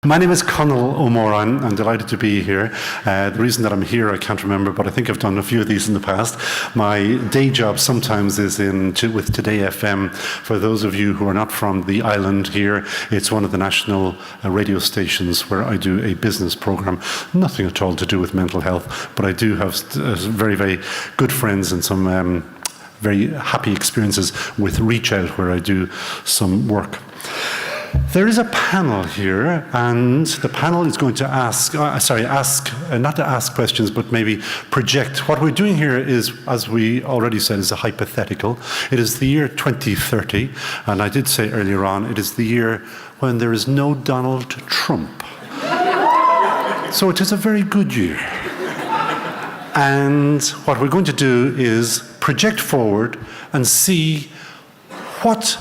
My name is Conal O'More. I'm delighted to be here. The reason that I'm here, I can't remember, but I think I've done a few of these in the past. My day job sometimes is with Today FM. For those of you who are not from the island here, it's one of the national radio stations where I do a business program. Nothing at all to do with mental health, but I do have very, very good friends and some very happy experiences with Reach Out, where I do some work. There is a panel here, and the panel is going to not to ask questions, but maybe project. What we're doing here is, as we already said, is a hypothetical. It is the year 2030, and I did say earlier on, it is the year when there is no Donald Trump. So it is a very good year. And what we're going to do is project forward and see what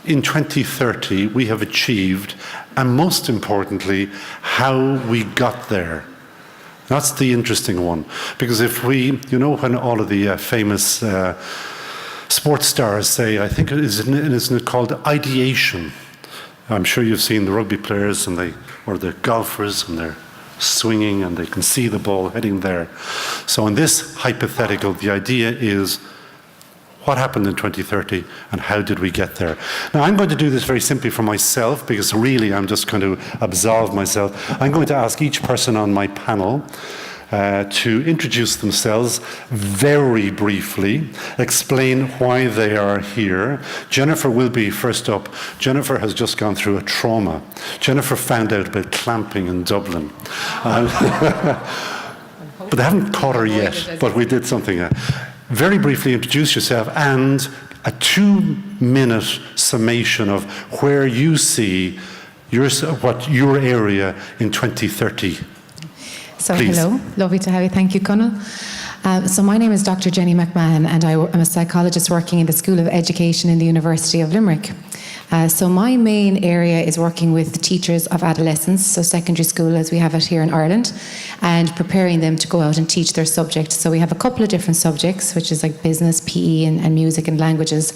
in 2030 we have achieved, and most importantly, how we got there. That's the interesting one, because if we, when all of the famous sports stars say, I think isn't it called ideation? I'm sure you've seen the rugby players or the golfers, and they're swinging and they can see the ball heading there. So in this hypothetical, the idea is, what happened in 2030 and how did we get there? Now, I'm going to do this very simply for myself, because really I'm just going to absolve myself. I'm going to ask each person on my panel to introduce themselves very briefly, explain why they are here. Jennifer will be first up. Jennifer has just gone through a trauma. Jennifer found out about clamping in Dublin. But they haven't caught her yet, but we did something. Very briefly introduce yourself and a 2-minute summation of where you see what your area in 2030. So Please. Hello, lovely to have you. Thank you, Conal. So my name is Dr. Jenny McMahon, and I am a psychologist working in the School of Education in the University of Limerick. So my main area is working with teachers of adolescents, so secondary school as we have it here in Ireland, and preparing them to go out and teach their subject. So we have a couple of different subjects, which is like business, PE, and music and languages.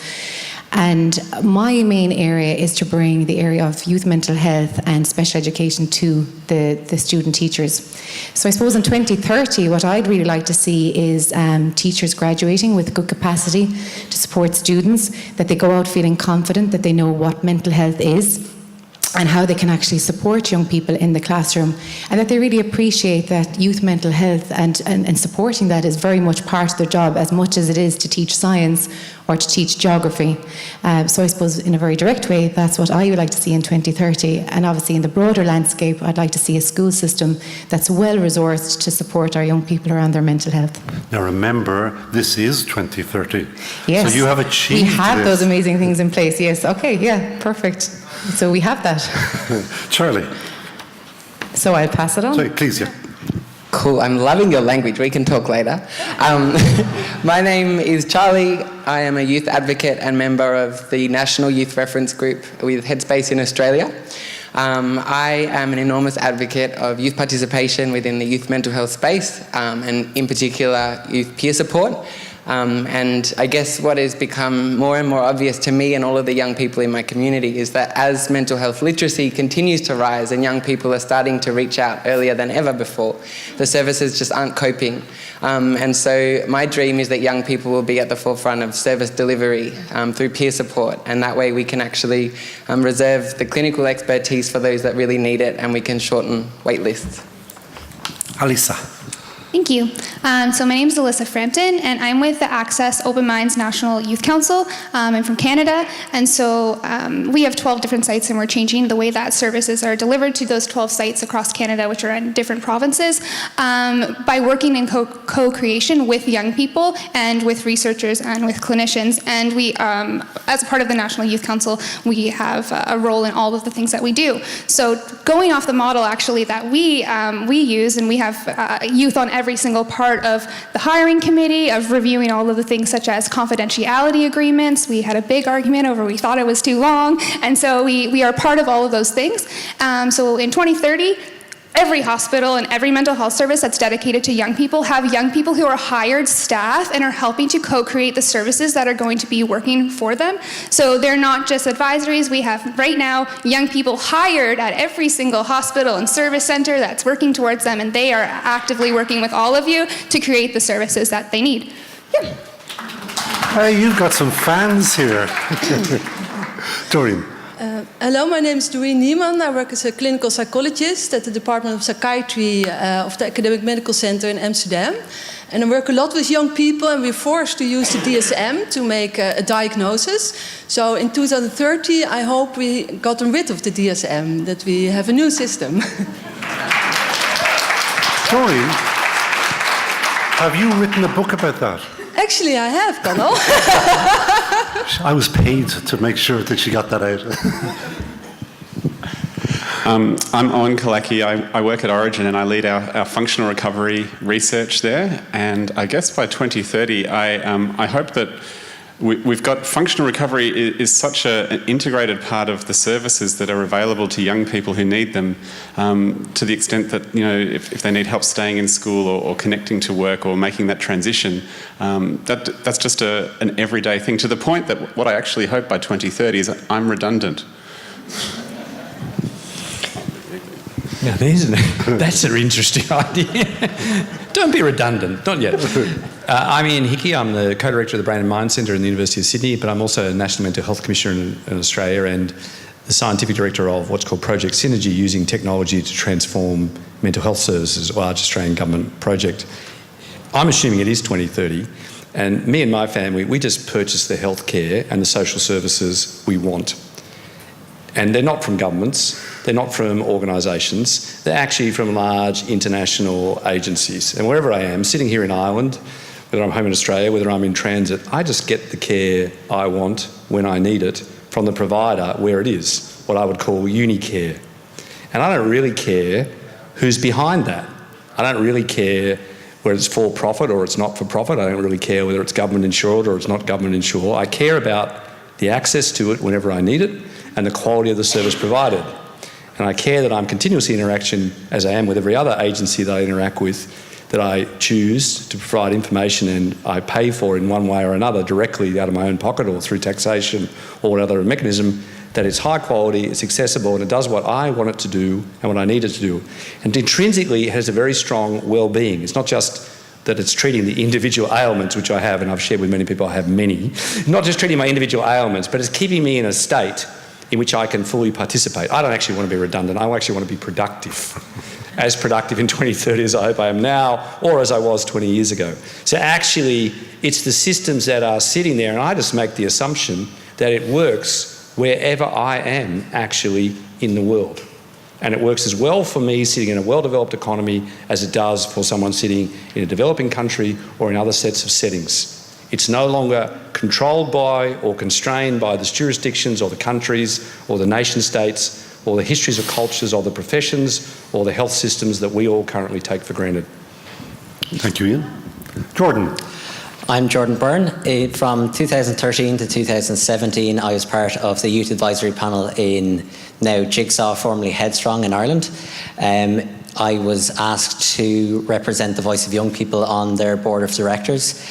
And my main area is to bring the area of youth mental health and special education to the student teachers. So I suppose in 2030, what I'd really like to see is teachers graduating with good capacity to support students, that they go out feeling confident, that they know what mental health is and how they can actually support young people in the classroom, and that they really appreciate that youth mental health and supporting that is very much part of their job, as much as it is to teach science or to teach geography. So I suppose in a very direct way, that's what I would like to see in 2030. And obviously in the broader landscape, I'd like to see a school system that's well resourced to support our young people around their mental health. Now remember, this is 2030. Yes. So you have achieved We have this. those amazing things in place, yes. Okay, yeah, perfect. So we have that. Charlie. So I'll pass it on. Sorry, please, yeah. Cool, I'm loving your language. We can talk later. My name is Charlie. I am a youth advocate and member of the National Youth Reference Group with Headspace in Australia. I am an enormous advocate of youth participation within the youth mental health space, and in particular youth peer support. And I guess what has become more and more obvious to me and all of the young people in my community is that as mental health literacy continues to rise and young people are starting to reach out earlier than ever before, the services just aren't coping. And so my dream is that young people will be at the forefront of service delivery through peer support, and that way we can actually reserve the clinical expertise for those that really need it, and we can shorten wait lists. Alisa. Thank you. So my name is Alyssa Frampton, and I'm with the Access Open Minds National Youth Council. I'm from Canada, and so we have 12 different sites, and we're changing the way that services are delivered to those 12 sites across Canada, which are in different provinces, by working in co-creation with young people and with researchers and with clinicians. And we, as part of the National Youth Council, we have a role in all of the things that we do. So going off the model, actually, that we use, and we have youth on every single part of the hiring committee, of reviewing all of the things such as confidentiality agreements. We had a big argument over we thought it was too long, and so we are part of all of those things. So in 2030, every hospital and every mental health service that's dedicated to young people have young people who are hired staff and are helping to co-create the services that are going to be working for them. So they're not just advisories. We have right now young people hired at every single hospital and service center that's working towards them, and they are actively working with all of you to create the services that they need. Yeah. Hey, you've got some fans here. Doreen. Hello, my name is Doreen Niemann. I work as a clinical psychologist at the Department of Psychiatry of the Academic Medical Center in Amsterdam. And I work a lot with young people, and we're forced to use the DSM to make a diagnosis. So in 2030, I hope we gotten rid of the DSM, that we have a new system. Doreen, have you written a book about that? Actually, I have, Connell. I was paid to make sure that she got that out. I'm Owen Kalaki. I work at Origin and I lead our functional recovery research there. And I guess by 2030, I hope that we've got functional recovery is such an integrated part of the services that are available to young people who need them, to the extent that, you know, if they need help staying in school or connecting to work or making that transition, that's just an everyday thing, to the point that what I actually hope by 2030 is that I'm redundant. Now, that's an interesting idea. Don't be redundant, not yet. I'm Ian Hickey. I'm the co-director of the Brain and Mind Centre in the University of Sydney, but I'm also a National Mental Health Commissioner in Australia and the scientific director of what's called Project Synergy, using technology to transform mental health services, a large Australian government project. I'm assuming it is 2030, and me and my family, we just purchase the healthcare and the social services we want. And they're not from governments, they're not from organisations, they're actually from large international agencies. And wherever I am, sitting here in Ireland, whether I'm home in Australia, whether I'm in transit, I just get the care I want when I need it from the provider where it is, what I would call unicare. And I don't really care who's behind that. I don't really care whether it's for profit or it's not for profit. I don't really care whether it's government insured or it's not government insured. I care about the access to it whenever I need it and the quality of the service provided. And I care that I'm continuously in interaction, as I am with every other agency that I interact with, that I choose to provide information and I pay for in one way or another, directly out of my own pocket or through taxation or whatever mechanism, that it's high quality, it's accessible, and it does what I want it to do and what I need it to do. And intrinsically, it has a very strong well-being. It's not just that it's treating the individual ailments, which I have, and I've shared with many people I have many, not just treating my individual ailments, but it's keeping me in a state in which I can fully participate. I don't actually want to be redundant. I actually want to be productive. As productive in 2030 as I hope I am now, or as I was 20 years ago. So actually, it's the systems that are sitting there, and I just make the assumption that it works wherever I am actually in the world. And it works as well for me sitting in a well-developed economy as it does for someone sitting in a developing country or in other sets of settings. It's no longer controlled by or constrained by the jurisdictions or the countries or the nation states or the histories of cultures or the professions or the health systems that we all currently take for granted. Thank you, Ian. Jordan. I'm Jordan Byrne. From 2013 to 2017, I was part of the Youth Advisory Panel in now Jigsaw, formerly Headstrong in Ireland. I was asked to represent the voice of young people on their board of directors.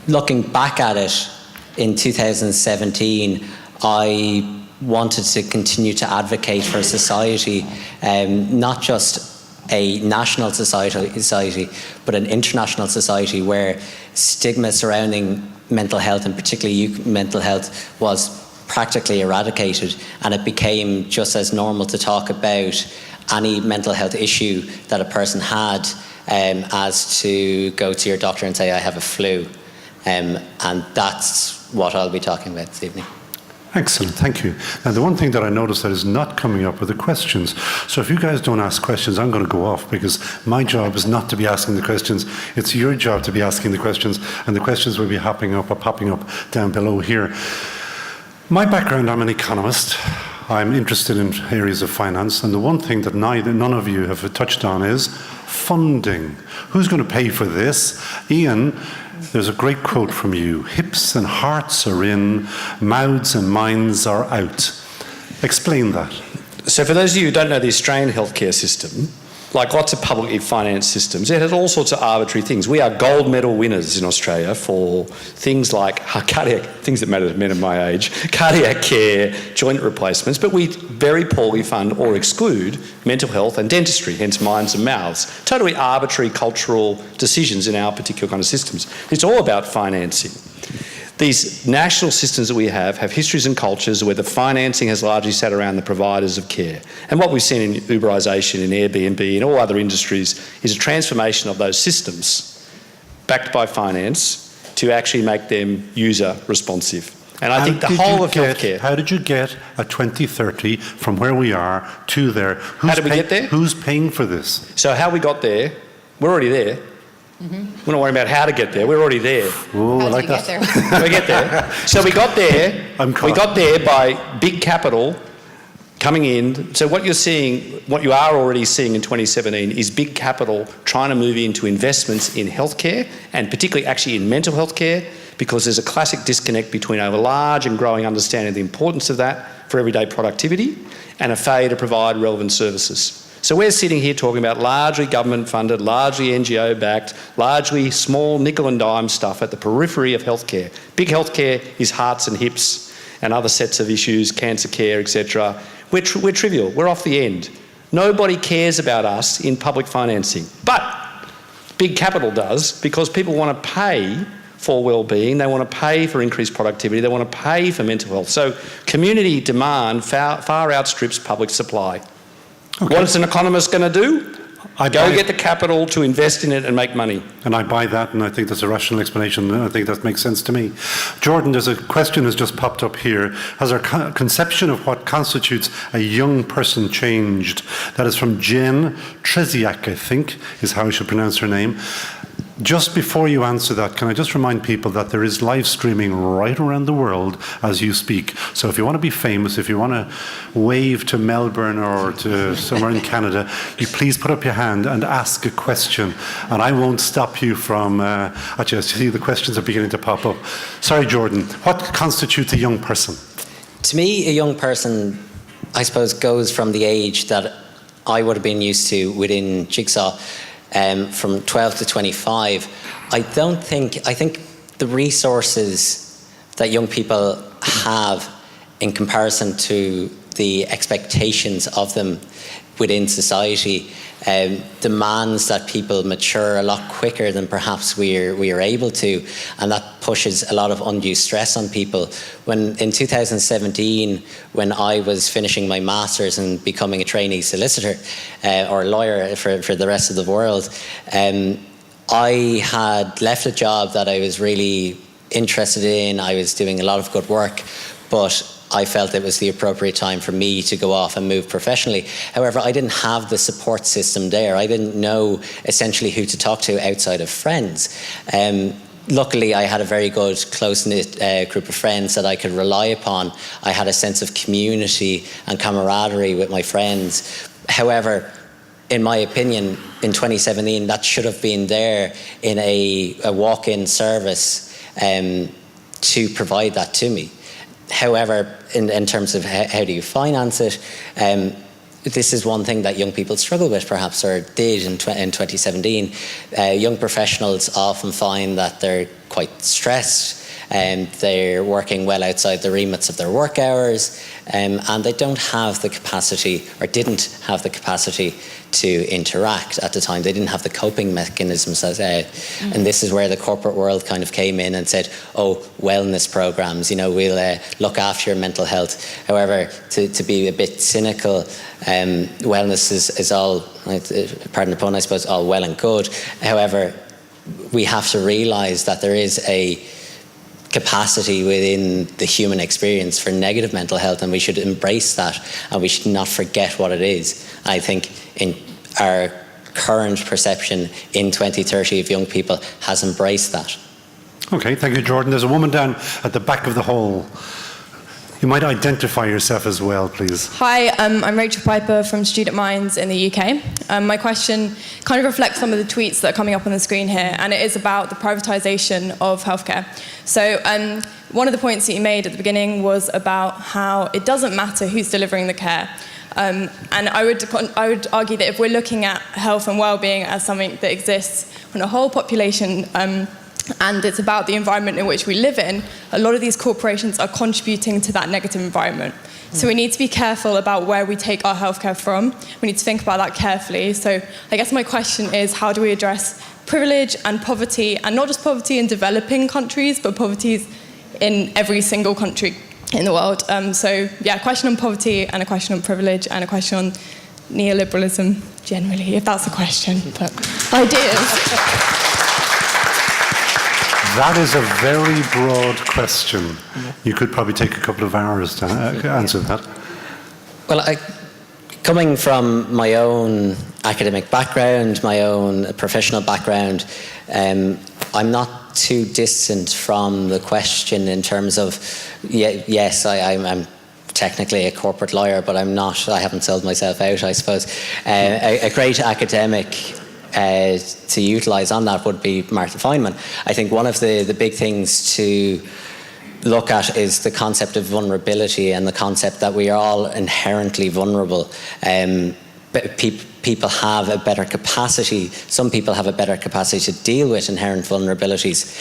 Looking back at it, in 2017, I wanted to continue to advocate for a society, not just a national society, but an international society where stigma surrounding mental health, and particularly youth mental health, was practically eradicated, and it became just as normal to talk about any mental health issue that a person had as to go to your doctor and say, I have a flu. And that's what I'll be talking about this evening. Excellent, thank you. Now, the one thing that I noticed that is not coming up are the questions. So if you guys don't ask questions, I'm going to go off, because my job is not to be asking the questions. It's your job to be asking the questions, and the questions will be popping up down below here. My background, I'm an economist. I'm interested in areas of finance, and the one thing that none of you have touched on is funding. Who's going to pay for this? Ian, there's a great quote from you. Hips and hearts are in, mouths and minds are out. Explain that. So for those of you who don't know the Australian healthcare system, like lots of publicly financed systems, it has all sorts of arbitrary things. We are gold medal winners in Australia for things like cardiac, things that matter to men of my age, cardiac care, joint replacements, but we very poorly fund or exclude mental health and dentistry, hence minds and mouths. Totally arbitrary cultural decisions in our particular kind of systems. It's all about financing. These national systems that we have histories and cultures where the financing has largely sat around the providers of care. And what we've seen in Uberisation, in Airbnb, and all other industries is a transformation of those systems backed by finance to actually make them user responsive. And I think the whole of healthcare... How did you get at 2030 from where we are to there? How did we get there? Who's paying for this? So how we got there, we're already there. We're not worrying about how to get there. We're already there. Ooh, How I like do you that. get there? We get there. So we got there. We got there by big capital coming in. So what you're seeing, what you are already seeing in 2017 is big capital trying to move into investments in healthcare and particularly actually in mental health care, because there's a classic disconnect between a large and growing understanding of the importance of that for everyday productivity and a failure to provide relevant services. So we're sitting here talking about largely government-funded, largely NGO-backed, largely small nickel and dime stuff at the periphery of healthcare. Big healthcare is hearts and hips and other sets of issues, cancer care, etc. We're trivial. We're off the end. Nobody cares about us in public financing. But big capital does, because people want to pay for well-being, they want to pay for increased productivity, they want to pay for mental health. So community demand far outstrips public supply. Okay. What is an economist going to do? Go get the capital to invest in it and make money. And I buy that, and I think that's a rational explanation, and I think that makes sense to me. Jordan, there's a question that's just popped up here. Has our conception of what constitutes a young person changed? That is from Jen Treziak, I think, is how I should pronounce her name. Just before you answer that, can I just remind people that there is live streaming right around the world as you speak. So if you want to be famous, if you want to wave to Melbourne or to somewhere in Canada, you please put up your hand and ask a question. And I won't stop you from, actually, I see the questions are beginning to pop up. Sorry, Jordan, what constitutes a young person? To me, a young person, I suppose, goes from the age that I would have been used to within Jigsaw, from 12 to 25. I think the resources that young people have in comparison to the expectations of them within society demands that people mature a lot quicker than perhaps we are able to, and that pushes a lot of undue stress on people. When in 2017, when I was finishing my master's and becoming a trainee solicitor or lawyer for the rest of the world, I had left a job that I was really interested in. I was doing a lot of good work, but I felt it was the appropriate time for me to go off and move professionally. However, I didn't have the support system there. I didn't know essentially who to talk to outside of friends. Luckily, I had a very good, close-knit group of friends that I could rely upon. I had a sense of community and camaraderie with my friends. However, in my opinion, in 2017, that should have been there in a walk-in service to provide that to me. However, in terms of how do you finance it, this is one thing that young people struggle with, perhaps, or did in 2017. Young professionals often find that they're quite stressed, and they're working well outside the remits of their work hours, and they don't have the capacity, or didn't have the capacity, to interact at the time. They didn't have the coping mechanisms, and this is where the corporate world kind of came in and said, oh, wellness programs, we'll look after your mental health. However, to be a bit cynical, wellness is all, pardon the pun, I suppose, all well and good. However, we have to realise that there is a capacity within the human experience for negative mental health, and we should embrace that, and we should not forget what it is. I think in our current perception in 2030 of young people has embraced that. Okay, thank you, Jordan. There's a woman down at the back of the hall. You might identify yourself as well, please. Hi, I'm Rachel Piper from Student Minds in the UK. My question kind of reflects some of the tweets that are coming up on the screen here, and it is about the privatisation of healthcare. So one of the points that you made at the beginning was about how it doesn't matter who's delivering the care. And I would argue that if we're looking at health and well-being as something that exists on a whole population, and it's about the environment in which we live in, a lot of these corporations are contributing to that negative environment. So we need to be careful about where we take our healthcare from. We need to think about that carefully. So I guess my question is, how do we address privilege and poverty, and not just poverty in developing countries, but poverty in every single country in the world? So yeah, a question on poverty, and a question on privilege, and a question on neoliberalism generally, if that's a question, but ideas. That is a very broad question. You could probably take a couple of hours to answer that. Well, coming from my own academic background, my own professional background, I'm not too distant from the question in terms of, yes, I'm technically a corporate lawyer, but I'm not, I haven't sold myself out, I suppose. A great academic to utilise on that would be Martin Feynman. I think one of the big things to look at is the concept of vulnerability, and the concept that we are all inherently vulnerable. People have a better capacity, some people have a better capacity to deal with inherent vulnerabilities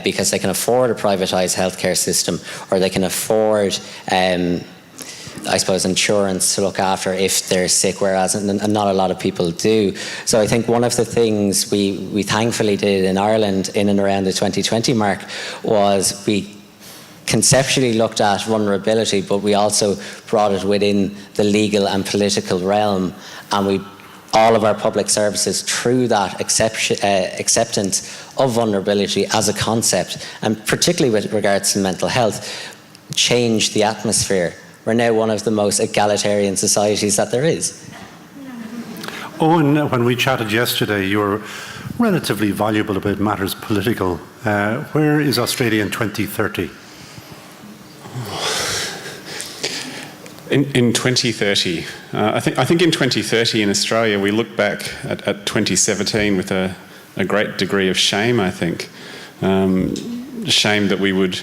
because they can afford a privatised healthcare system, or they can afford I suppose, insurance to look after if they're sick, whereas not a lot of people do. So I think one of the things we thankfully did in Ireland in and around the 2020 mark was we conceptually looked at vulnerability, but we also brought it within the legal and political realm, and all of our public services, through that acceptance of vulnerability as a concept, and particularly with regards to mental health, changed the atmosphere. We're now one of the most egalitarian societies that there is. Owen, when we chatted yesterday, you were relatively voluble about matters political. Where is Australia in 2030? In 2030, I think in 2030 in Australia, we look back at 2017 with a great degree of shame, I think. Shame that we would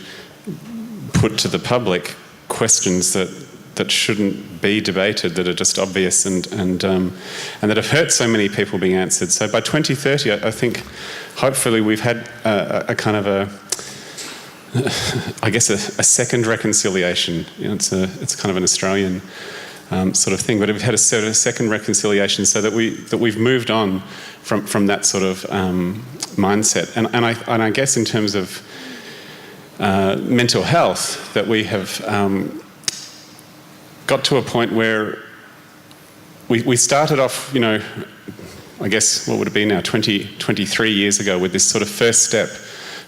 put to the public questions that shouldn't be debated, that are just obvious and that have hurt so many people being answered. So by 2030, I think hopefully we've had a kind of a second reconciliation. You know, it's kind of an Australian sort of thing, but we've had a second reconciliation, so that we've moved on from that sort of mindset. And I guess in terms of mental health, that we have got to a point where we started off, you know, I guess what would it be now, 23 years ago, with this sort of first step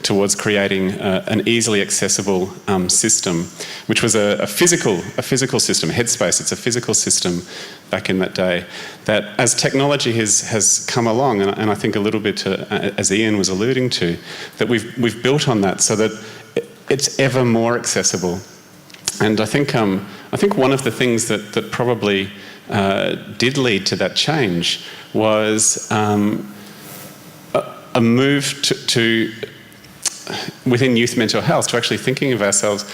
towards creating an easily accessible system, which was a physical system. Headspace, it's a physical system back in that day, that as technology has come along, and I think a little bit as Ian was alluding to, that we've built on that so that it's ever more accessible. And I think one of the things that probably did lead to that change was a move to within youth mental health, to actually thinking of ourselves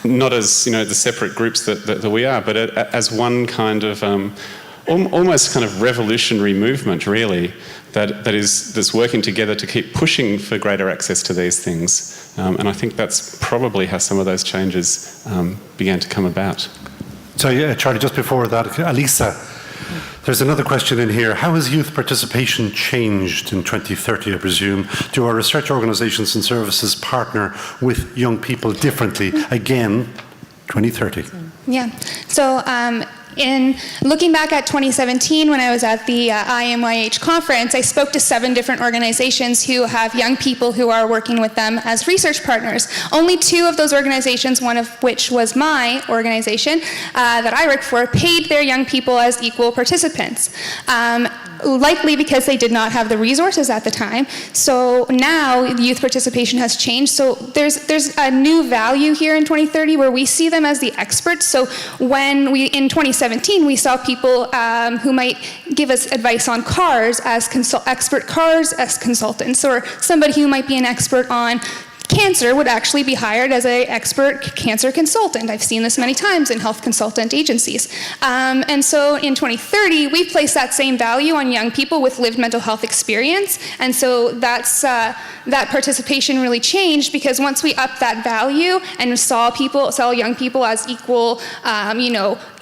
not as, you know, the separate groups that we are, but as one kind of almost kind of revolutionary movement, really, that's working together to keep pushing for greater access to these things. And I think that's probably how some of those changes began to come about. So yeah, Charlie, just before that, Elisa, there's another question in here. How has youth participation changed in 2030, I presume? Do our research organisations and services partner with young people differently? Again, 2030. Yeah. So In looking back at 2017, when I was at the IAYMH conference, I spoke to 7 different organizations who have young people who are working with them as research partners. Only 2 of those organizations, one of which was my organization that I work for, paid their young people as equal participants. Likely because they did not have the resources at the time. So now youth participation has changed. So there's a new value here in 2030 where we see them as the experts. So when in 2017 we saw people who might give us advice on cars as expert cars as consultants, or somebody who might be an expert on cancer would actually be hired as an expert cancer consultant. I've seen this many times in health consultant agencies. And so in 2030, we place that same value on young people with lived mental health experience. And so that participation really changed, because once we upped that value and saw young people as equal,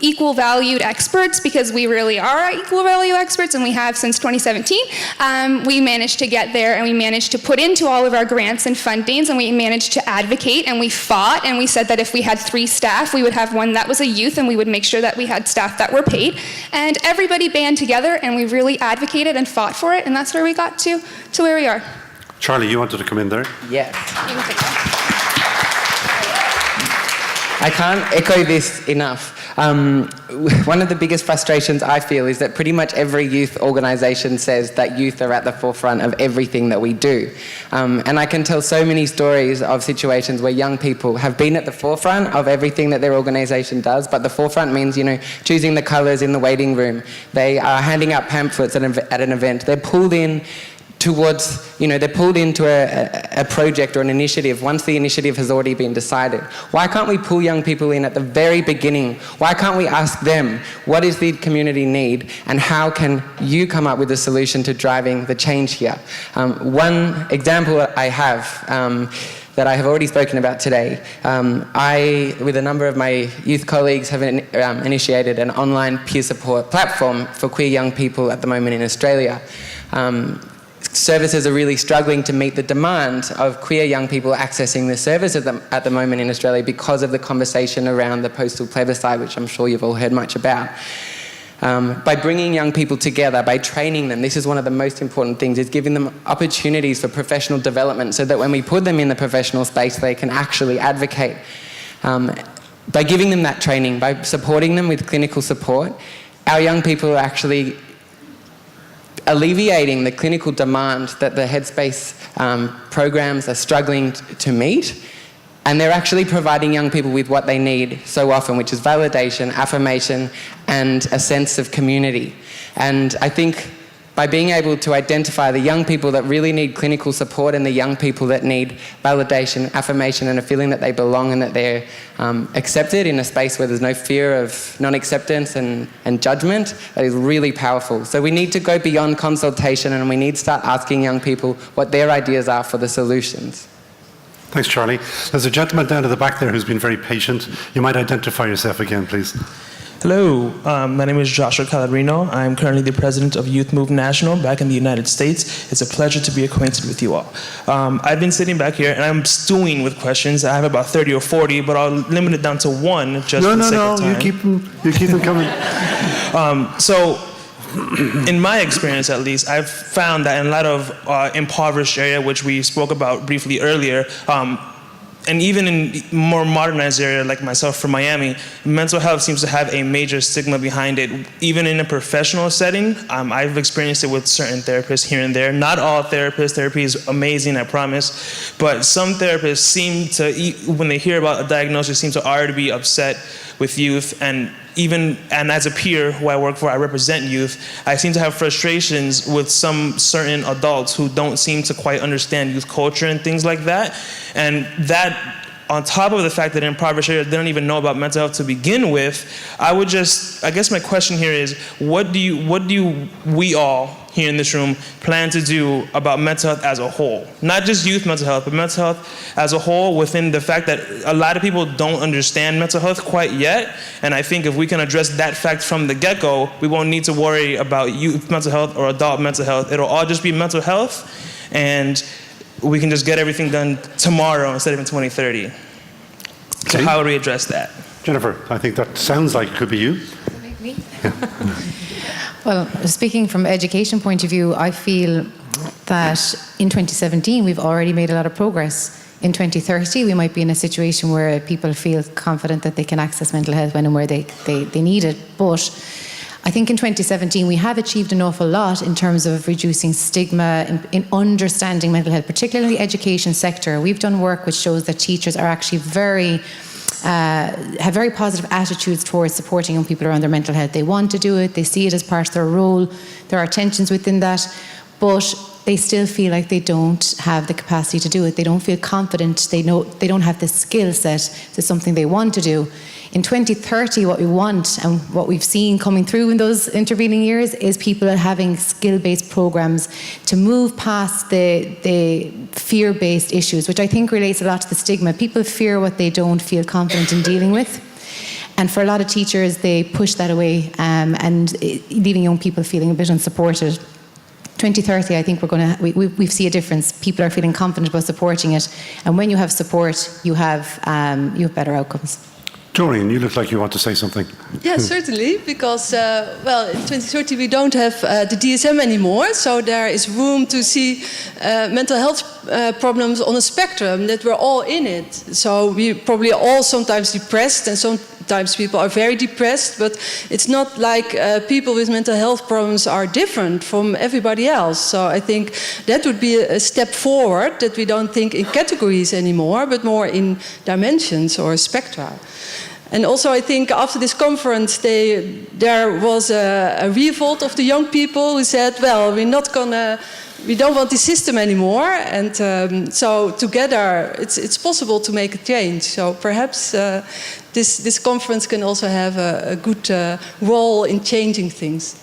equal valued experts, because we really are equal value experts, and we have since 2017, we managed to get there, and we managed to put into all of our grants and fundings, and we managed to advocate, and we fought, and we said that if we had 3 staff, we would have one that was a youth, and we would make sure that we had staff that were paid. And everybody band together, and we really advocated and fought for it, and that's where we got to where we are. Charlie, you wanted to come in there? Yes. I can't echo this enough. One of the biggest frustrations I feel is that pretty much every youth organisation says that youth are at the forefront of everything that we do. And I can tell so many stories of situations where young people have been at the forefront of everything that their organisation does, but the forefront means, choosing the colours in the waiting room. They are handing out pamphlets at an event. They're pulled in towards, they're pulled into a project or an initiative once the initiative has already been decided. Why can't we pull young people in at the very beginning? Why can't we ask them, what is the community need, and how can you come up with a solution to driving the change here? One example I have that I have already spoken about today, I, with a number of my youth colleagues, have initiated an online peer support platform for queer young people at the moment in Australia. Services are really struggling to meet the demand of queer young people accessing the service at the moment in Australia because of the conversation around the postal plebiscite, which I'm sure you've all heard much about. By bringing young people together, by training them, this is one of the most important things, is giving them opportunities for professional development so that when we put them in the professional space, they can actually advocate. By giving them that training, by supporting them with clinical support, our young people are actually alleviating the clinical demand that the Headspace programs are struggling to meet, and they're actually providing young people with what they need so often, which is validation, affirmation, and a sense of community. And I think by being able to identify the young people that really need clinical support and the young people that need validation, affirmation, and a feeling that they belong and that they're accepted in a space where there's no fear of non-acceptance and judgment, that is really powerful. So we need to go beyond consultation, and we need to start asking young people what their ideas are for the solutions. Thanks, Charlie. There's a gentleman down at the back there who's been very patient. You might identify yourself again, please. Hello, my name is Joshua Calarino. I'm currently the president of Youth Move National back in the United States. It's a pleasure to be acquainted with you all. I've been sitting back here and I'm stewing with questions. I have about 30 or 40, but I'll limit it down to one just for the sake of time. You keep them coming. So, in my experience at least, I've found that in a lot of impoverished area, which we spoke about briefly earlier, and even in more modernized area like myself from Miami, mental health seems to have a major stigma behind it. Even in a professional setting, I've experienced it with certain therapists here and there. Not all therapists. Therapy is amazing, I promise. But some therapists seem to, when they hear about a diagnosis, seem to already be upset with youth. And as a peer who I work for, I represent youth, I seem to have frustrations with some certain adults who don't seem to quite understand youth culture and things like that. And that, on top of the fact that in impoverished areas they don't even know about mental health to begin with, I guess my question here is, what do we all here in this room plan to do about mental health as a whole? Not just youth mental health, but mental health as a whole, within the fact that a lot of people don't understand mental health quite yet. And I think if we can address that fact from the get-go, we won't need to worry about youth mental health or adult mental health. It'll all just be mental health, and we can just get everything done tomorrow instead of in 2030. So how would we address that? Jennifer, I think that sounds like it could be you. Well, speaking from education point of view, I feel that in 2017 we've already made a lot of progress. In 2030 we might be in a situation where people feel confident that they can access mental health when and where they need it. But I think in 2017 we have achieved an awful lot in terms of reducing stigma, in understanding mental health, particularly in the education sector. We've done work which shows that teachers are actually have very positive attitudes towards supporting young people around their mental health. They want to do it, they see it as part of their role, there are tensions within that, but they still feel like they don't have the capacity to do it. They don't feel confident, they don't have the skill set to something they want to do. In 2030, what we want and what we've seen coming through in those intervening years is people having skill-based programs to move past the fear-based issues, which I think relates a lot to the stigma. People fear what they don't feel confident in dealing with. And for a lot of teachers, they push that away and leaving young people feeling a bit unsupported. 2030, I think we see a difference. People are feeling confident about supporting it. And when you have support, you have better outcomes. Doreen, you look like you want to say something. Yeah, certainly, because, well, in 2030 we don't have the DSM anymore, so there is room to see mental health problems on a spectrum, that we're all in it. So we're probably all sometimes depressed, and sometimes people are very depressed, but it's not like people with mental health problems are different from everybody else. So I think that would be a step forward, that we don't think in categories anymore, but more in dimensions or spectra. And also, I think after this conference, there was a revolt of the young people who said, "Well, we don't want this system anymore." And so together, it's possible to make a change. So perhaps this conference can also have a good role in changing things.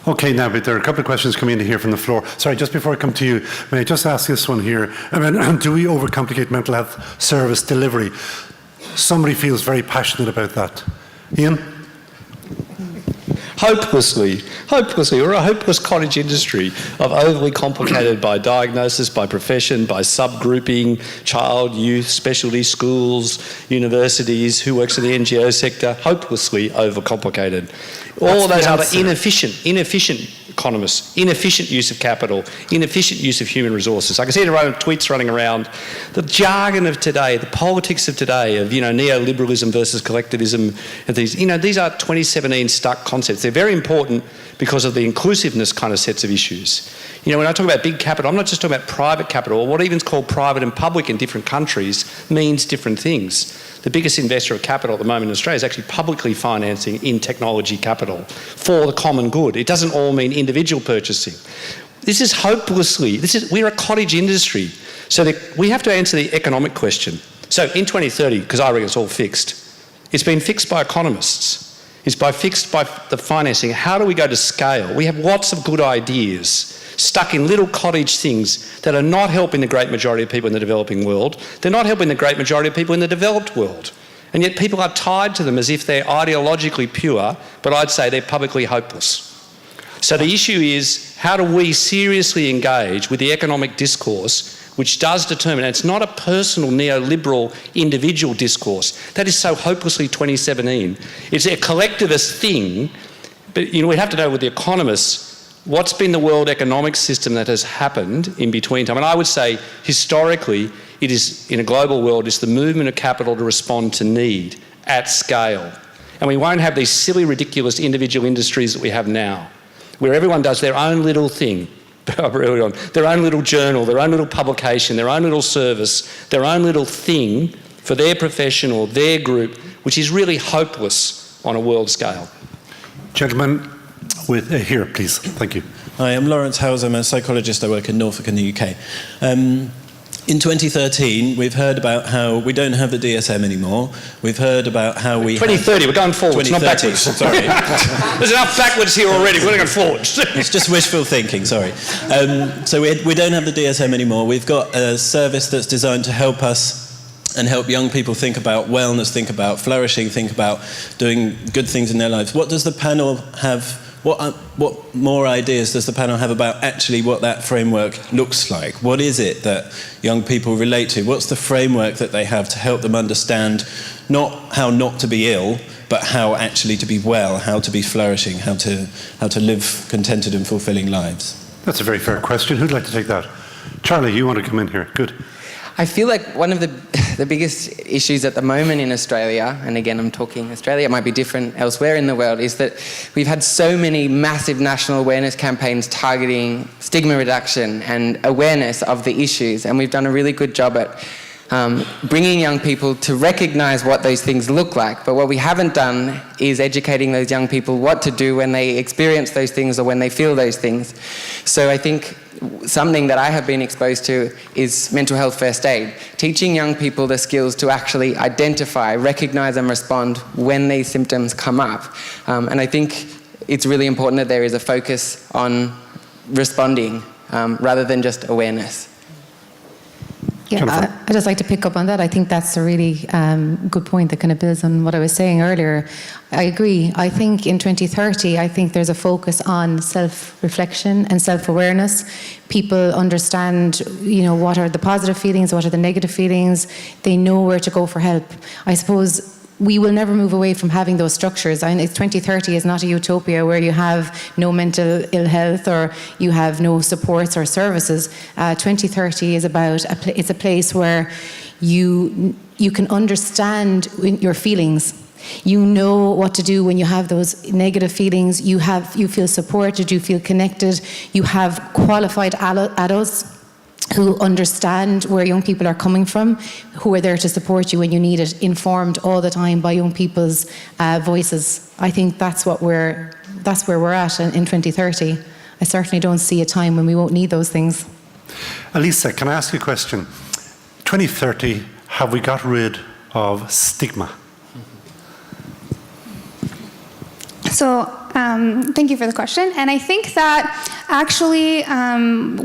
Okay, now, but there are a couple of questions coming in here from the floor. Sorry, just before I come to you, may I just ask this one here? I mean, do we overcomplicate mental health service delivery? Somebody feels very passionate about that. Ian? Hopelessly. We're a hopeless cottage industry of overly complicated by diagnosis, by profession, by subgrouping, child, youth, specialty schools, universities, who works in the NGO sector, hopelessly overcomplicated. All of those other inefficient economists, inefficient use of capital, inefficient use of human resources. I can see tweets running around. The jargon of today, the politics of today, of neoliberalism versus collectivism, and these are 2017 stuck concepts. They're very important because of the inclusiveness kind of sets of issues. When I talk about big capital, I'm not just talking about private capital, or what even's called private and public in different countries means different things. The biggest investor of capital at the moment in Australia is actually publicly financing in technology capital for the common good. It doesn't all mean individual purchasing. We're a cottage industry. So we have to answer the economic question. So in 2030, because I reckon it's all fixed, it's been fixed by economists. It's fixed by the financing. How do we go to scale? We have lots of good ideas stuck in little cottage things that are not helping the great majority of people in the developing world. They're not helping the great majority of people in the developed world. And yet people are tied to them as if they're ideologically pure, but I'd say they're publicly hopeless. So the issue is, how do we seriously engage with the economic discourse which does determine, and it's not a personal neoliberal individual discourse, that is so hopelessly 2017. It's a collectivist thing, but we have to know with the economists, what's been the world economic system that has happened in between time? And I would say, historically, it is, in a global world, it's the movement of capital to respond to need at scale. And we won't have these silly, ridiculous individual industries that we have now, where everyone does their own little thing, their own little journal, their own little publication, their own little service, their own little thing for their profession or their group, which is really hopeless on a world scale. Gentlemen, here, please. Thank you. Hi, I'm Lawrence Howes. I'm a psychologist. I work in Norfolk in the UK. In 2013, we've heard about how we don't have the DSM anymore. We've heard about how we 2030, we're going forwards, not backwards. Sorry. There's enough backwards here already, we're going forwards. It's just wishful thinking, sorry. So we don't have the DSM anymore. We've got a service that's designed to help us and help young people think about wellness, think about flourishing, think about doing good things in their lives. What does the panel have? What more ideas does the panel have about actually what that framework looks like? What is it that young people relate to? What's the framework that they have to help them understand not how not to be ill, but how actually to be well, how to be flourishing, how to live contented and fulfilling lives? That's a very fair question. Who'd like to take that? Charlie, you want to come in here? Good. I feel like one of the biggest issues at the moment in Australia, and again I'm talking Australia, it might be different elsewhere in the world, is that we've had so many massive national awareness campaigns targeting stigma reduction and awareness of the issues, and we've done a really good job at bringing young people to recognise what those things look like. But what we haven't done is educating those young people what to do when they experience those things or when they feel those things. So I think something that I have been exposed to is mental health first aid, teaching young people the skills to actually identify, recognise and respond when these symptoms come up. And I think it's really important that there is a focus on responding rather than just awareness. Yeah, I'd just like to pick up on that. I think that's a really good point that kind of builds on what I was saying earlier. I agree. I think in 2030, I think there's a focus on self-reflection and self-awareness. People understand, what are the positive feelings, what are the negative feelings. They know where to go for help. I suppose we will never move away from having those structures. I mean, 2030 is not a utopia where you have no mental ill health or you have no supports or services. 2030 is about it's a place where you can understand your feelings. You know what to do when you have those negative feelings. You feel supported. You feel connected. You have qualified adults who understand where young people are coming from, who are there to support you when you need it, informed all the time by young people's voices. I think that's where we're at in 2030. I certainly don't see a time when we won't need those things. Elisa, can I ask you a question? 2030, have we got rid of stigma? So thank you for the question. And I think that actually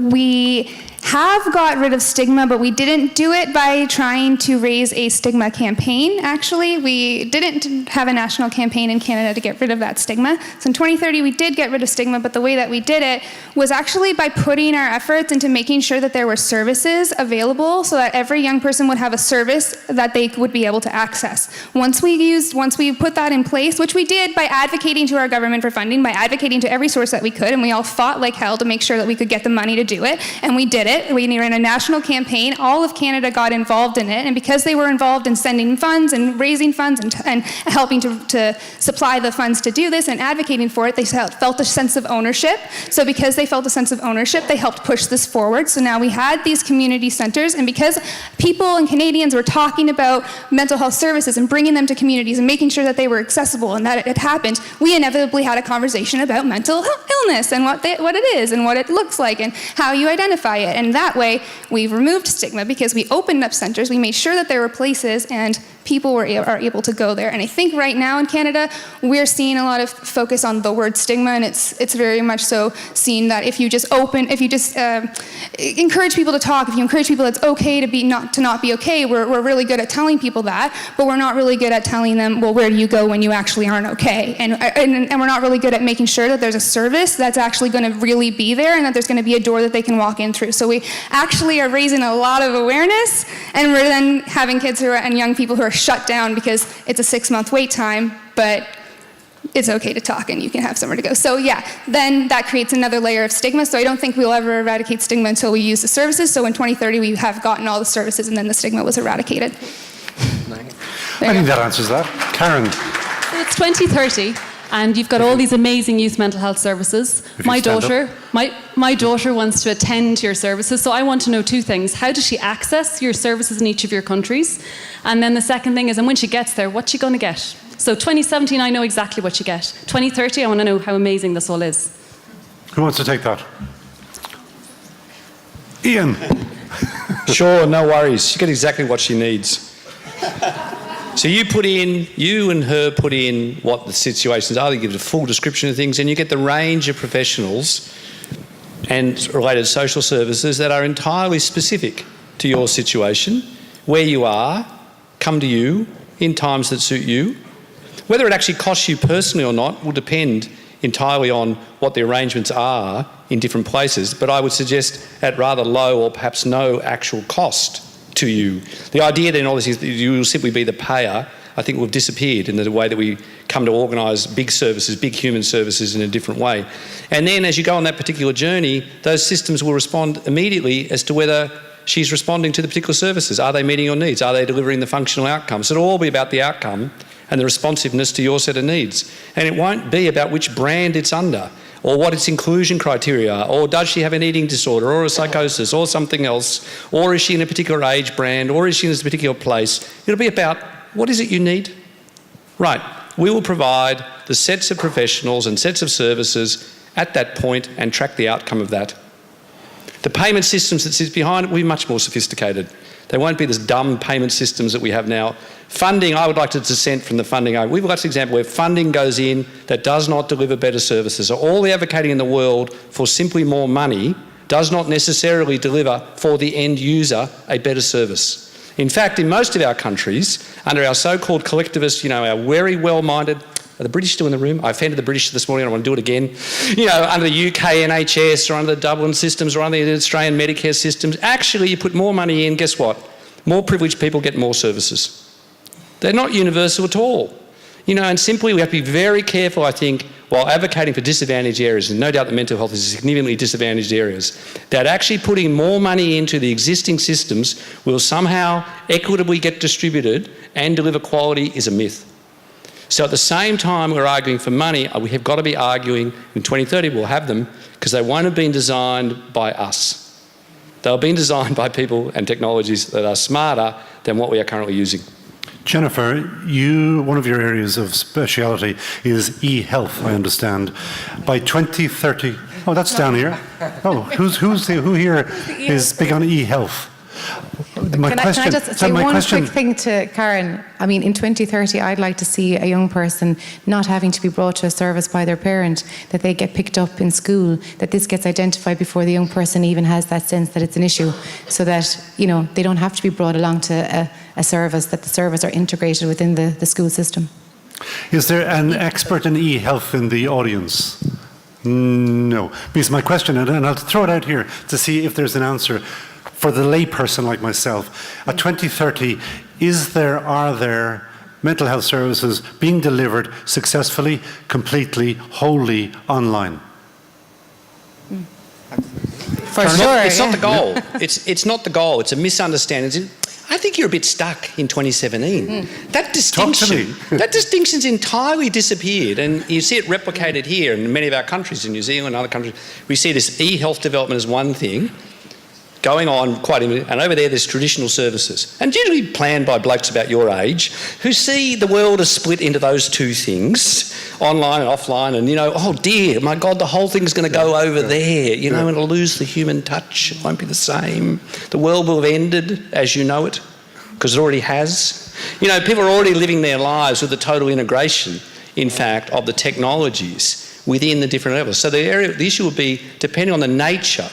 we have got rid of stigma, but we didn't do it by trying to raise a stigma campaign, actually. We didn't have a national campaign in Canada to get rid of that stigma. So in 2030, we did get rid of stigma, but the way that we did it was actually by putting our efforts into making sure that there were services available so that every young person would have a service that they would be able to access. Once we put that in place, which we did by advocating to our government for funding, by advocating to every source that we could, and we all fought like hell to make sure that we could get the money to do it, and we did it. We ran a national campaign. All of Canada got involved in it, and because they were involved in sending funds and raising funds and helping to supply the funds to do this and advocating for it, they felt a sense of ownership. So because they felt a sense of ownership, they helped push this forward. So now we had these community centers, and because people and Canadians were talking about mental health services and bringing them to communities and making sure that they were accessible and that it happened, we inevitably had a conversation about mental illness and what it is and what it looks like and how you identify it. And that way, we removed stigma because we opened up centers, we made sure that there were places and people are able to go there. And I think right now in Canada, we're seeing a lot of focus on the word stigma, and it's very much so seen that if you just encourage people to talk, if you encourage people it's okay to not be okay, we're really good at telling people that, but we're not really good at telling them, well, where do you go when you actually aren't okay? And we're not really good at making sure that there's a service that's actually going to really be there and that there's going to be a door that they can walk in through. So we actually are raising a lot of awareness, and we're then having kids and young people who are shut down because it's a 6-month wait time, but it's okay to talk and you can have somewhere to go. So yeah, then that creates another layer of stigma. So I don't think we'll ever eradicate stigma until we use the services. So in 2030, we have gotten all the services and then the stigma was eradicated. I think that answers that. Karen. So it's 2030. And you've got all these amazing youth mental health services. My daughter wants to attend your services, so I want to know 2 things. How does she access your services in each of your countries? And then the second thing is, and when she gets there, what's she going to get? So 2017, I know exactly what you get. 2030, I want to know how amazing this all is. Who wants to take that? Ian. Sure, no worries. She gets exactly what she needs. So you and her put in what the situations are, you give a full description of things, and you get the range of professionals and related social services that are entirely specific to your situation, where you are, come to you in times that suit you. Whether it actually costs you personally or not will depend entirely on what the arrangements are in different places, but I would suggest at rather low or perhaps no actual cost to you. The idea then obviously is that you will simply be the payer, I think, will have disappeared in the way that we come to organise big services, big human services in a different way. And then as you go on that particular journey, those systems will respond immediately as to whether she's responding to the particular services. Are they meeting your needs? Are they delivering the functional outcomes? It'll all be about the outcome and the responsiveness to your set of needs. And it won't be about which brand it's under or what its inclusion criteria are, or does she have an eating disorder or a psychosis or something else, or is she in a particular age brand, or is she in a particular place. It'll be about what is it you need? Right, we will provide the sets of professionals and sets of services at that point and track the outcome of that. The payment systems that sit behind it will be much more sophisticated. They won't be this dumb payment systems that we have now. Funding, I would like to dissent from the funding. We've got an example where funding goes in that does not deliver better services. So all the advocating in the world for simply more money does not necessarily deliver for the end user a better service. In fact, in most of our countries, under our so-called collectivist, our very well-minded, are the British still in the room? I offended the British this morning, I don't want to do it again. Under the UK NHS or under the Dublin systems or under the Australian Medicare systems, actually you put more money in, guess what? More privileged people get more services. They're not universal at all. And simply we have to be very careful, I think, while advocating for disadvantaged areas, and no doubt that mental health is significantly disadvantaged areas, that actually putting more money into the existing systems will somehow equitably get distributed and deliver quality is a myth. So at the same time we're arguing for money, we have got to be arguing in 2030 we'll have them because they won't have been designed by us. They'll be designed by people and technologies that are smarter than what we are currently using. Jennifer, one of your areas of speciality is e-health, I understand. By 2030, oh, that's down here. Oh, who here is big on e-health? Can I just say one quick thing to Karen? I mean, in 2030, I'd like to see a young person not having to be brought to a service by their parent, that they get picked up in school, that this gets identified before the young person even has that sense that it's an issue, so that, they don't have to be brought along to a service, that the service are integrated within the school system. Is there an expert in e-health in the audience? No. Because my question, and I'll throw it out here to see if there's an answer, for the layperson like myself, at 2030, are there mental health services being delivered successfully, completely, wholly online? For sure. It's not the goal. It's not the goal. It's a misunderstanding. I think you're a bit stuck in 2017. That distinction's entirely disappeared, and you see it replicated here in many of our countries, in New Zealand and other countries. We see this e-health development as one thing, going on and over there's traditional services, and usually planned by blokes about your age who see the world as split into those two things, online and offline, and oh dear, my God, the whole thing's going to go over there, and it'll lose the human touch, it won't be the same. The world will have ended as you know it, because it already has. People are already living their lives with the total integration, in fact, of the technologies within the different levels. So the issue would be, depending on the nature.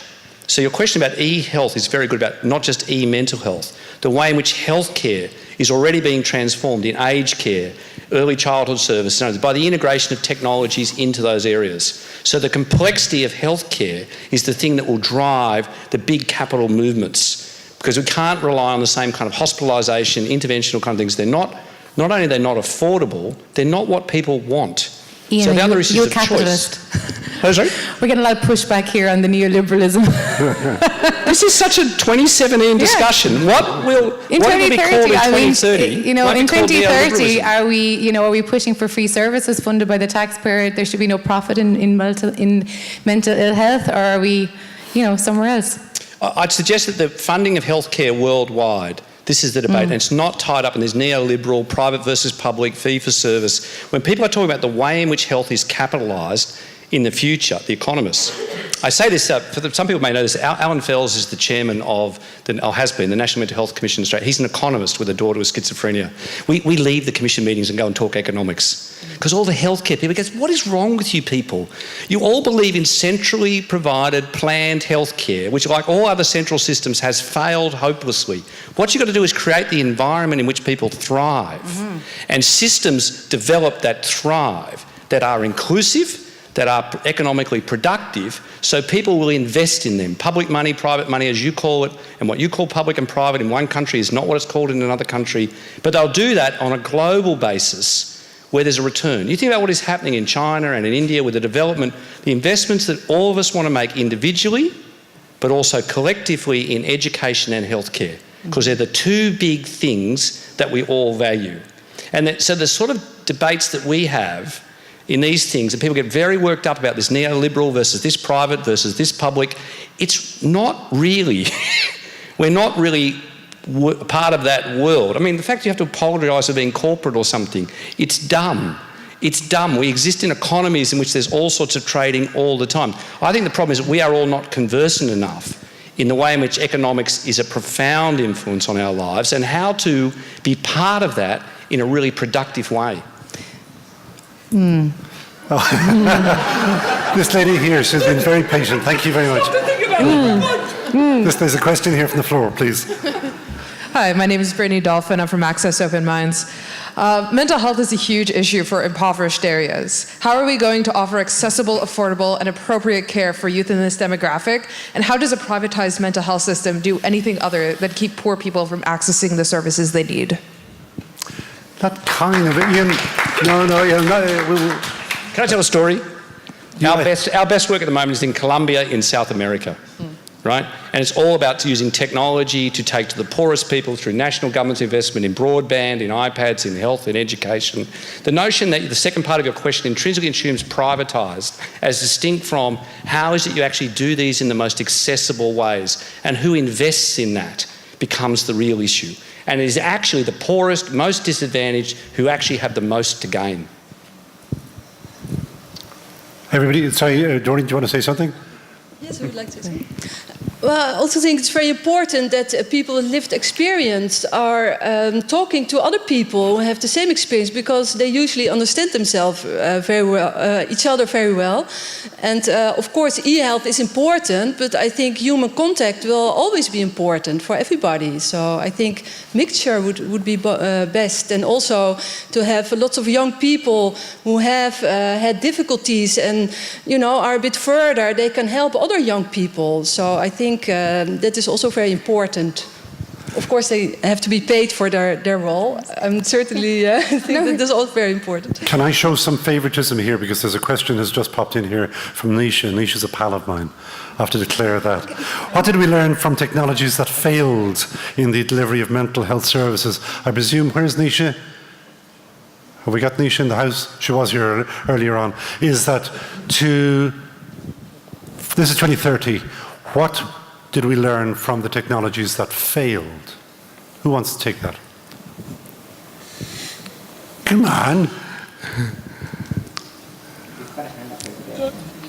So your question about e-health is very good, about not just e-mental health, the way in which healthcare is already being transformed in aged care, early childhood services, by the integration of technologies into those areas. So the complexity of healthcare is the thing that will drive the big capital movements, because we can't rely on the same kind of hospitalisation, interventional kind of things. Not only are they not affordable, they're not what people want. Ian, so the other issues you're of capitalist. Choice. Oh, sorry? We're getting a lot of pushback here on the neoliberalism. This is such a 2017 discussion. What will be called in 2030? In 2030, are we pushing for free services funded by the taxpayer? There should be no profit in mental ill health, or are we, somewhere else? I'd suggest that the funding of healthcare worldwide, this is the debate, and it's not tied up in this neoliberal, private versus public, fee for service. When people are talking about the way in which health is capitalised in the future, the economists, I say this, some people may know this, Alan Fels is the chairman of, has been, the National Mental Health Commission in Australia. He's an economist with a daughter with schizophrenia. We leave the commission meetings and go and talk economics. Because all the healthcare people go, what is wrong with you people? You all believe in centrally provided, planned healthcare, which, like all other central systems, has failed hopelessly. What you've got to do is create the environment in which people thrive. Mm-hmm. And systems develop that thrive, that are inclusive, that are economically productive, so people will invest in them. Public money, private money, as you call it, and what you call public and private in one country is not what it's called in another country. But they'll do that on a global basis, where there's a return. You think about what is happening in China and in India with the development, the investments that all of us want to make individually, but also collectively in education and healthcare, because they're the two big things that we all value. And so the sort of debates that we have in these things, and people get very worked up about this neoliberal versus this private versus this public, it's not really, we're not really part of that world. I mean, the fact you have to apologise for being corporate or something, it's dumb. It's dumb. We exist in economies in which there's all sorts of trading all the time. I think the problem is that we are all not conversant enough in the way in which economics is a profound influence on our lives and how to be part of that in a really productive way. This lady here, she's been very patient. Thank you very much. There's a question here from the floor, please. Hi, my name is Brittany Dolphin. I'm from Access Open Minds. Mental health is a huge issue for impoverished areas. How are we going to offer accessible, affordable, and appropriate care for youth in this demographic? And how does a privatized mental health system do anything other than keep poor people from accessing the services they need? That kind of Ian. Can I tell a story? Our best work at the moment is in Colombia in South America, right? And it's all about using technology to take to the poorest people through national government's investment in broadband, in iPads, in health, in education. The notion that the second part of your question intrinsically assumes privatised as distinct from how is it you actually do these in the most accessible ways and who invests in that becomes the real issue. And it is actually the poorest, most disadvantaged who actually have the most to gain. Everybody, sorry, Doreen, do you want to say something? Yes, I would like to say. Well, I also think it's very important that people with lived experience are talking to other people who have the same experience, because they usually understand themselves very well, each other very well. And of course, e-health is important, but I think human contact will always be important for everybody. So I think mixture would be best, and also to have lots of young people who have had difficulties and are a bit further. They can help other young people. So I think that is also very important. Of course, they have to be paid for their role. I'm certainly think that is also very important. Can I show some favouritism here, because there's a question that's just popped in here from Nisha. Nisha's a pal of mine. I have to declare that. What did we learn from technologies that failed in the delivery of mental health services? I presume, where's Nisha? Have we got Nisha in the house? She was here earlier on. Is that this is 2030. What did we learn from the technologies that failed? Who wants to take that? Come on.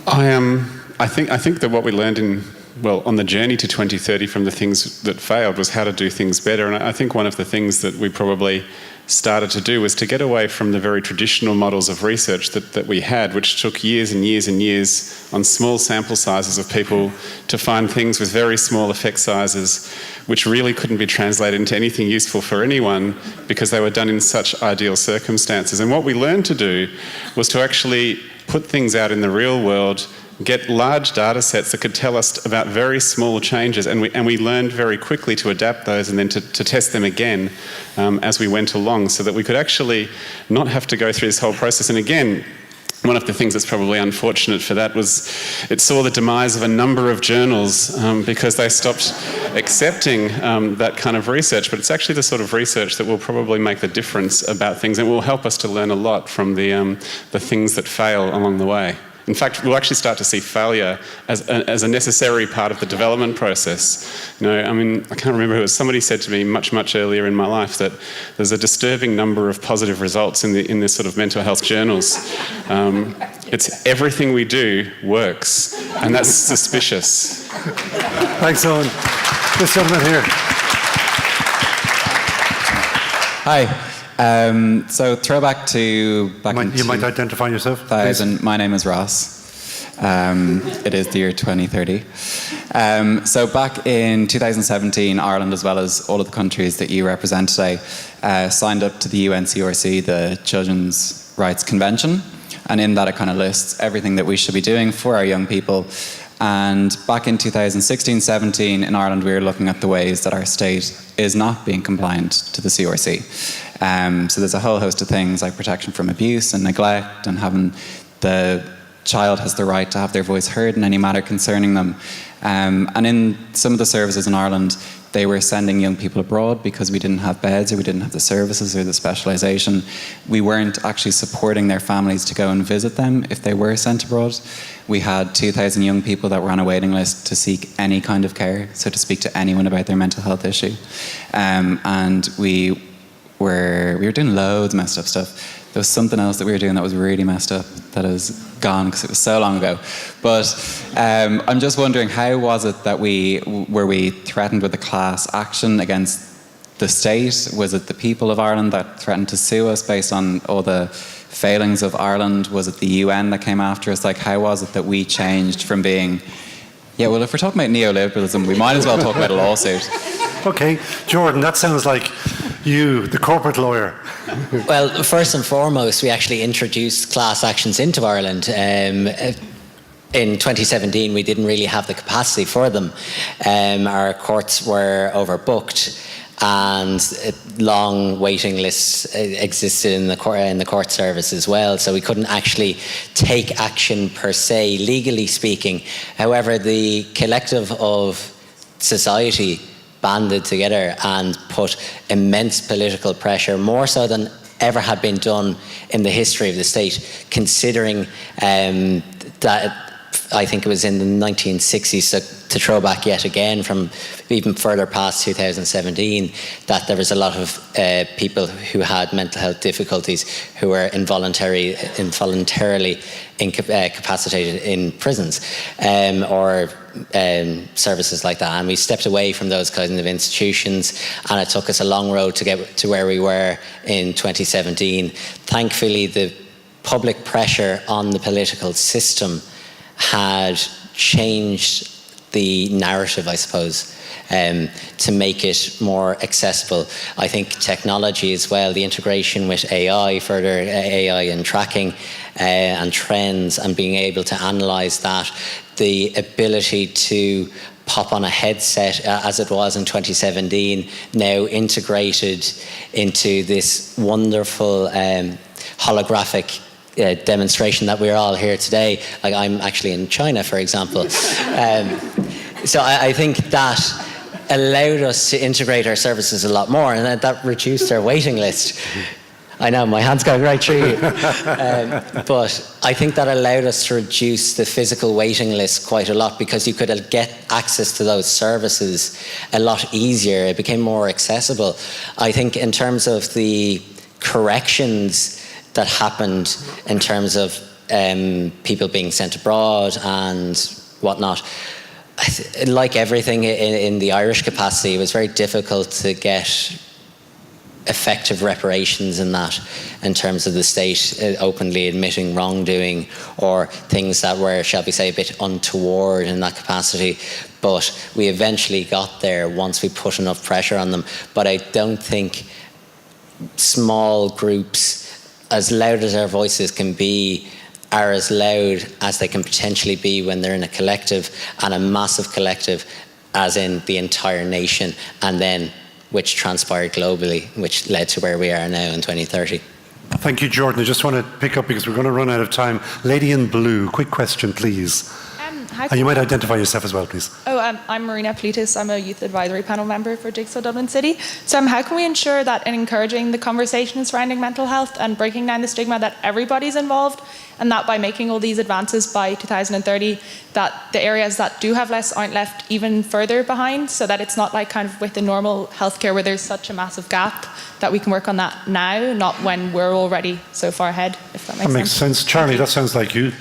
I think that what we learned on the journey to 2030 from the things that failed was how to do things better. And I think one of the things that we probably started to do was to get away from the very traditional models of research that we had, which took years and years and years on small sample sizes of people to find things with very small effect sizes, which really couldn't be translated into anything useful for anyone because they were done in such ideal circumstances. And what we learned to do was to actually put things out in the real world, get large data sets that could tell us about very small changes, and we learned very quickly to adapt those and then to test them again as we went along, so that we could actually not have to go through this whole process. And again, one of the things that's probably unfortunate for that was it saw the demise of a number of journals because they stopped accepting that kind of research. But it's actually the sort of research that will probably make the difference about things and will help us to learn a lot from the things that fail along the way. In fact, we'll actually start to see failure as a necessary part of the development process. I can't remember who it was. Somebody said to me much, much earlier in my life that there's a disturbing number of positive results in this sort of mental health journals. It's everything we do works, and that's suspicious. Thanks, Owen. This gentleman here. Hi. So throwback to back in... You might identify yourself, 2000. My name is Ross. It is the year 2030. So back in 2017, Ireland, as well as all of the countries that you represent today, signed up to the UNCRC, the Children's Rights Convention. And in that, it kind of lists everything that we should be doing for our young people. And back in 2016-17 in Ireland, we were looking at the ways that our state is not being compliant to the CRC. So there's a whole host of things like protection from abuse and neglect, and having the child has the right to have their voice heard in any matter concerning them. And in some of the services in Ireland, they were sending young people abroad because we didn't have beds, or we didn't have the services or the specialisation. We weren't actually supporting their families to go and visit them if they were sent abroad. We had 2,000 young people that were on a waiting list to seek any kind of care, so to speak to anyone about their mental health issue. And we were doing loads of messed up stuff. There was something else that we were doing that was really messed up that is gone because it was so long ago. But I'm just wondering, how was it that were we threatened with a class action against the state? Was it the people of Ireland that threatened to sue us based on all the failings of Ireland? Was it the UN that came after us? Like, how was it that we changed from being, yeah, well, if we're talking about neoliberalism, we might as well talk about a lawsuit. Okay, Jordan, that sounds like you, the corporate lawyer. Well, first and foremost, we actually introduced class actions into Ireland. In 2017, we didn't really have the capacity for them. Our courts were overbooked, and long waiting lists existed in the court service as well, so we couldn't actually take action per se, legally speaking. However, the collective of society banded together and put immense political pressure, more so than ever had been done in the history of the state, considering that I think it was in the 1960s, so to throw back yet again from even further past 2017, that there was a lot of people who had mental health difficulties who were involuntarily incapacitated in prisons or services like that. And we stepped away from those kinds of institutions, and it took us a long road to get to where we were in 2017. Thankfully, the public pressure on the political system had changed the narrative, I suppose, to make it more accessible. I think technology as well, the integration with AI, further AI and tracking and trends, and being able to analyse that, the ability to pop on a headset as it was in 2017, now integrated into this wonderful holographic demonstration that we're all here today. Like, I'm actually in China, for example. So I think that allowed us to integrate our services a lot more, and that reduced our waiting list. I know, my hand's going right through you. But I think that allowed us to reduce the physical waiting list quite a lot, because you could get access to those services a lot easier. It became more accessible. I think in terms of the corrections that happened in terms of people being sent abroad and whatnot, like everything in the Irish capacity, it was very difficult to get effective reparations in that, in terms of the state openly admitting wrongdoing or things that were, shall we say, a bit untoward in that capacity. But we eventually got there once we put enough pressure on them. But I don't think small groups, as loud as our voices can be, are as loud as they can potentially be when they're in a collective, and a massive collective as in the entire nation, and then which transpired globally, which led to where we are now in 2030. Thank you, Jordan. I just want to pick up because we're going to run out of time. Lady in blue, quick question, please. And you might identify yourself as well, please. I'm Marina Politis. I'm a youth advisory panel member for Jigsaw Dublin City. So how can we ensure that in encouraging the conversation surrounding mental health and breaking down the stigma, that everybody's involved, and that by making all these advances by 2030, that the areas that do have less aren't left even further behind, so that it's not like kind of with the normal healthcare where there's such a massive gap, that we can work on that now, not when we're already so far ahead, if that makes sense. That makes sense. Charlie, that sounds like you.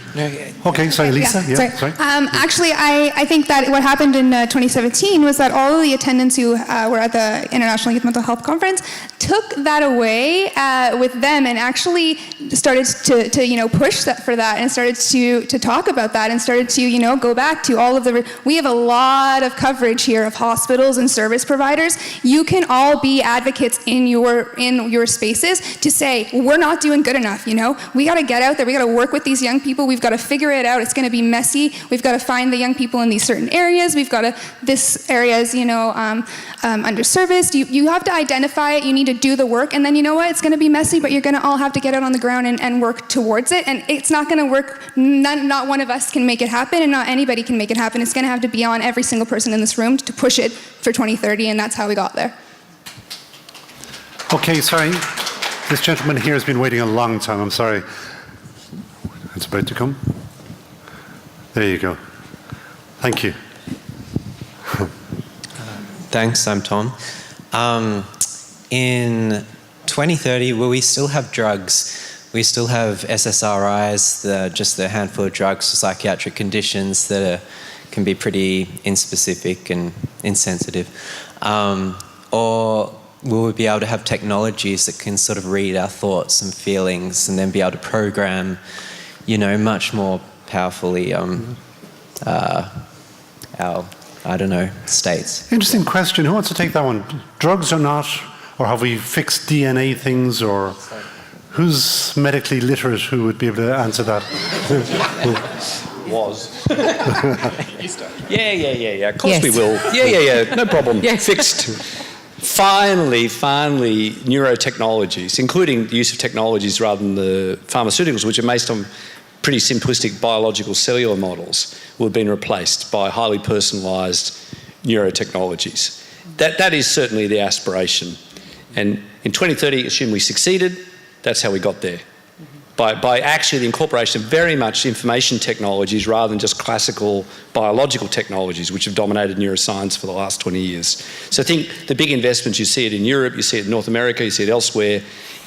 Okay, sorry, Lisa. Sorry. Actually, I think that what happened in 2017 was that all of the attendants who were at the International Youth Mental Health Conference took that away with them, and actually started to push for that, and started to talk about that, and started to go back to all of we have a lot of coverage here of hospitals and service providers. You can all be advocates in your spaces to say, we're not doing good enough. We got to get out there. We got to work with these young people. We've got to figure it out. It's going to be messy. We've got to find the young people in these certain areas. We've got to, this area is, underserviced. You have to identify it. You need to do the work. And then you know what? It's going to be messy, but you're going to all have to get out on the ground and work towards it. And it's not going to work. Not one of us can make it happen, and not anybody can make it happen. It's going to have to be on every single person in this room to push it for 2030, and that's how we got there. Okay, sorry. This gentleman here has been waiting a long time. I'm sorry. It's about to come. There you go. Thank you. Thanks, I'm Tom. In 2030, will we still have drugs? We still have SSRIs, just a handful of drugs for psychiatric conditions that can be pretty inspecific and insensitive. Or will we be able to have technologies that can sort of read our thoughts and feelings and then be able to program, much more powerfully our, states? Interesting question. Who wants to take that one? Drugs or not? Or have we fixed DNA things? Or who's medically literate who would be able to answer that? Was. Yeah. Of course we will. Yeah. No problem. Fixed. Finally, neurotechnologies, including the use of technologies rather than the pharmaceuticals, which are based on pretty simplistic biological cellular models, will have been replaced by highly personalised neurotechnologies. That is certainly the aspiration. And in 2030, assume we succeeded, that's how we got there. By actually the incorporation of very much information technologies rather than just classical biological technologies, which have dominated neuroscience for the last 20 years. So I think the big investments, you see it in Europe, you see it in North America, you see it elsewhere,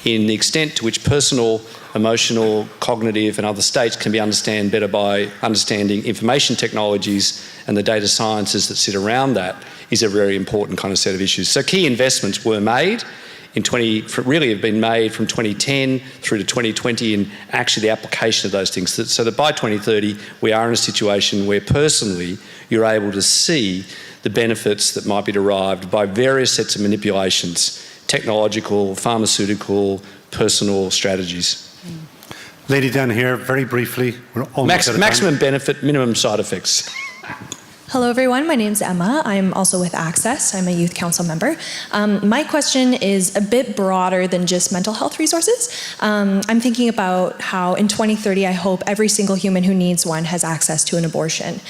in the extent to which personal, emotional, cognitive and other states can be understood better by understanding information technologies and the data sciences that sit around that is a very important kind of set of issues. So key investments were made really have been made from 2010 through to 2020 in actually the application of those things. So that by 2030, we are in a situation where personally you're able to see the benefits that might be derived by various sets of manipulations, technological, pharmaceutical, personal strategies. Lady down here, very briefly. We're almost out of time. Maximum benefit, minimum side effects. Hello everyone, my name's Emma. I'm also with Access. I'm a youth council member. My question is a bit broader than just mental health resources. I'm thinking about how in 2030 I hope every single human who needs one has access to an abortion.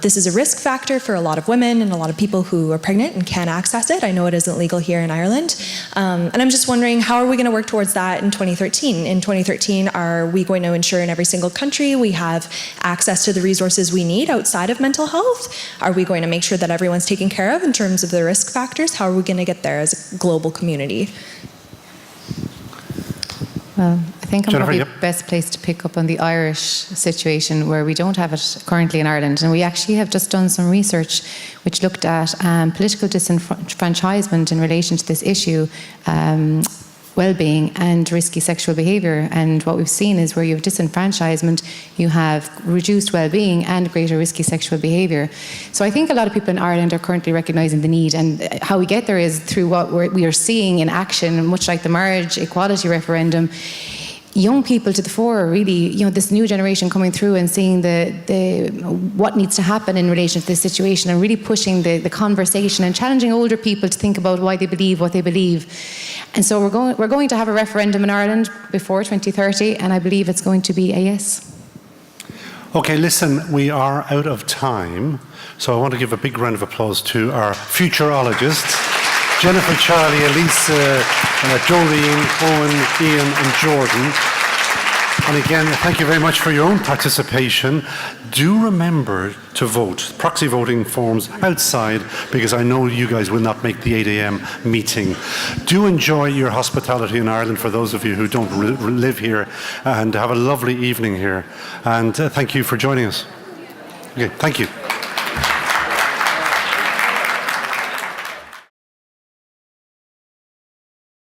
This is a risk factor for a lot of women and a lot of people who are pregnant and can't access it. I know it isn't legal here in Ireland. And I'm just wondering, how are we going to work towards that in 2013? In 2013, are we going to ensure in every single country we have access to the resources we need outside of mental health? Are we going to make sure that everyone's taken care of in terms of the risk factors? How are we going to get there as a global community? Well, I think I'm Jennifer, probably best placed to pick up on the Irish situation where we don't have it currently in Ireland. And we actually have just done some research which looked at political disenfranchisement in relation to this issue, well-being and risky sexual behaviour. And what we've seen is where you have disenfranchisement, you have reduced well-being and greater risky sexual behaviour. So I think a lot of people in Ireland are currently recognising the need, and how we get there is through what we are seeing in action, much like the marriage equality referendum. Young people to the fore, really, this new generation coming through and seeing what needs to happen in relation to this situation, and really pushing the conversation and challenging older people to think about why they believe what they believe. And so we're going to have a referendum in Ireland before 2030, and I believe it's going to be a yes. Okay, listen, we are out of time, so I want to give a big round of applause to our futurologists. Jennifer, Charlie, Elise, Doreen, Owen, Ian and Jordan. And again, thank you very much for your own participation. Do remember to vote. Proxy voting forms outside, because I know you guys will not make the 8 a.m. meeting. Do enjoy your hospitality in Ireland for those of you who don't live here, and have a lovely evening here. And thank you for joining us. Okay, thank you.